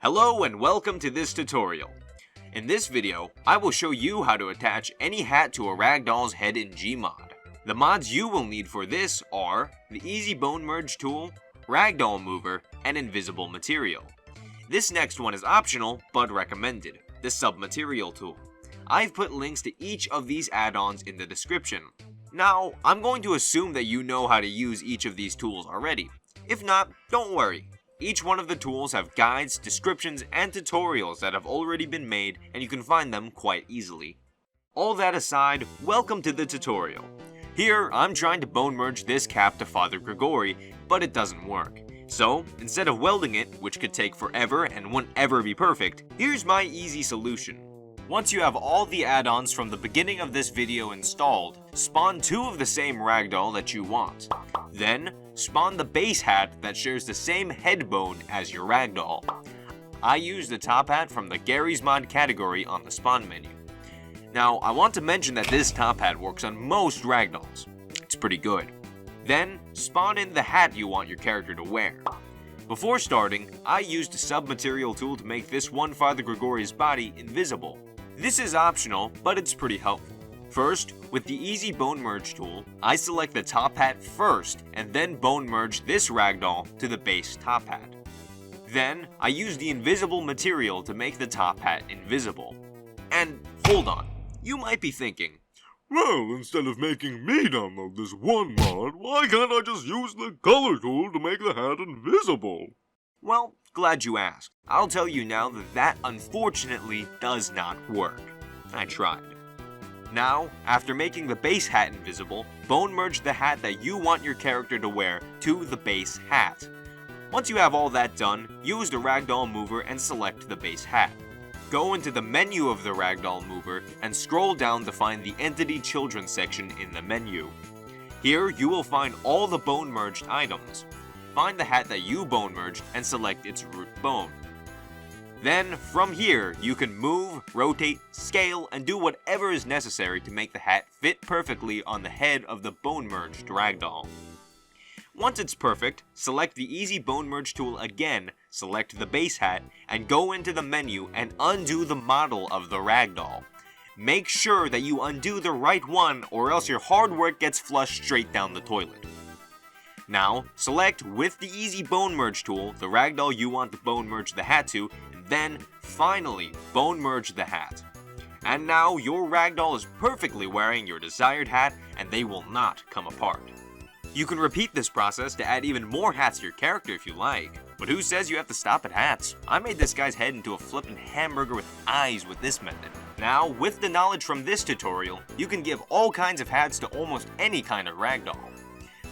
Hello and welcome to this tutorial. In this video, I will show you how to attach any hat to a ragdoll's head in Gmod. The mods you will need for this are the Easy Bonemerge tool, Ragdoll Mover, and Invisible Material. This next one is optional, but recommended, the Submaterial tool. I've put links to each of these add-ons in the description. Now, I'm going to assume that you know how to use each of these tools already. If not, don't worry. Each one of the tools have guides, descriptions, and tutorials that have already been made, and you can find them quite easily. All that aside, welcome to the tutorial. Here, I'm trying to bone merge this cap to Father Gregory, but it doesn't work. So, instead of welding it, which could take forever and won't ever be perfect, here's my easy solution. Once you have all the add-ons from the beginning of this video installed, spawn two of the same ragdoll that you want. Then, spawn the base hat that shares the same head bone as your ragdoll. I use the top hat from the Garry's mod category on the spawn menu. Now, I want to mention that this top hat works on most ragdolls. It's pretty good. Then, spawn in the hat you want your character to wear. Before starting, I used the Submaterial tool to make this one Father Gregory's body invisible. This is optional, but it's pretty helpful. First, with the Easy Bonemerge tool, I select the top hat first and then bone merge this ragdoll to the base top hat. Then, I use the Invisible Material to make the top hat invisible. And hold on, you might be thinking, well, instead of making me download this one mod, why can't I just use the color tool to make the hat invisible? Well, glad you asked. I'll tell you now that unfortunately does not work. I tried. Now, after making the base hat invisible, bone merge the hat that you want your character to wear to the base hat. Once you have all that done, use the Ragdoll Mover and select the base hat. Go into the menu of the Ragdoll Mover and scroll down to find the Entity Children section in the menu. Here, you will find all the bone merged items. Find the hat that you bone merged and select its root bone. Then, from here, you can move, rotate, scale, and do whatever is necessary to make the hat fit perfectly on the head of the bone-merged ragdoll. Once it's perfect, select the Easy Bonemerge tool again, select the base hat, and go into the menu and undo the model of the ragdoll. Make sure that you undo the right one or else your hard work gets flushed straight down the toilet. Now, select with the Easy Bonemerge tool the ragdoll you want to bone merge the hat to, and then, finally, bone merge the hat. And now your ragdoll is perfectly wearing your desired hat, and they will not come apart. You can repeat this process to add even more hats to your character if you like, but who says you have to stop at hats? I made this guy's head into a flippin' hamburger with eyes with this method. Now, with the knowledge from this tutorial, you can give all kinds of hats to almost any kind of ragdoll.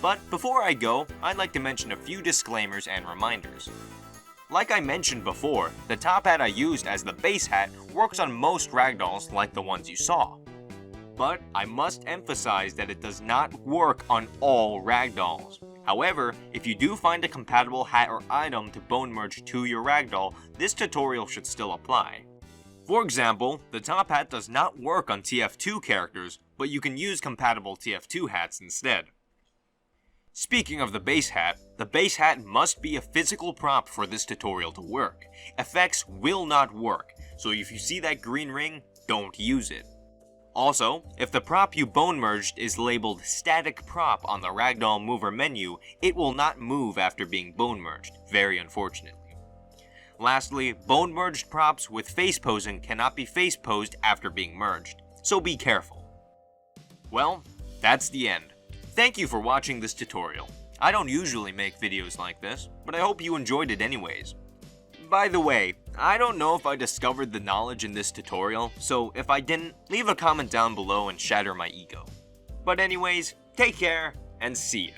But before I go, I'd like to mention a few disclaimers and reminders. Like I mentioned before, the top hat I used as the base hat works on most ragdolls like the ones you saw. But I must emphasize that it does not work on all ragdolls. However, if you do find a compatible hat or item to bone merge to your ragdoll, this tutorial should still apply. For example, the top hat does not work on TF2 characters, but you can use compatible TF2 hats instead. Speaking of the base hat must be a physical prop for this tutorial to work. Effects will not work, so if you see that green ring, don't use it. Also, if the prop you bone merged is labeled Static Prop on the Ragdoll Mover menu, it will not move after being bone merged, very unfortunately. Lastly, bone merged props with face posing cannot be face posed after being merged, so be careful. Well, that's the end. Thank you for watching this tutorial. I don't usually make videos like this, but I hope you enjoyed it anyways. By the way, I don't know if I discovered the knowledge in this tutorial, so if I didn't, leave a comment down below and shatter my ego. But anyways, take care, and see ya.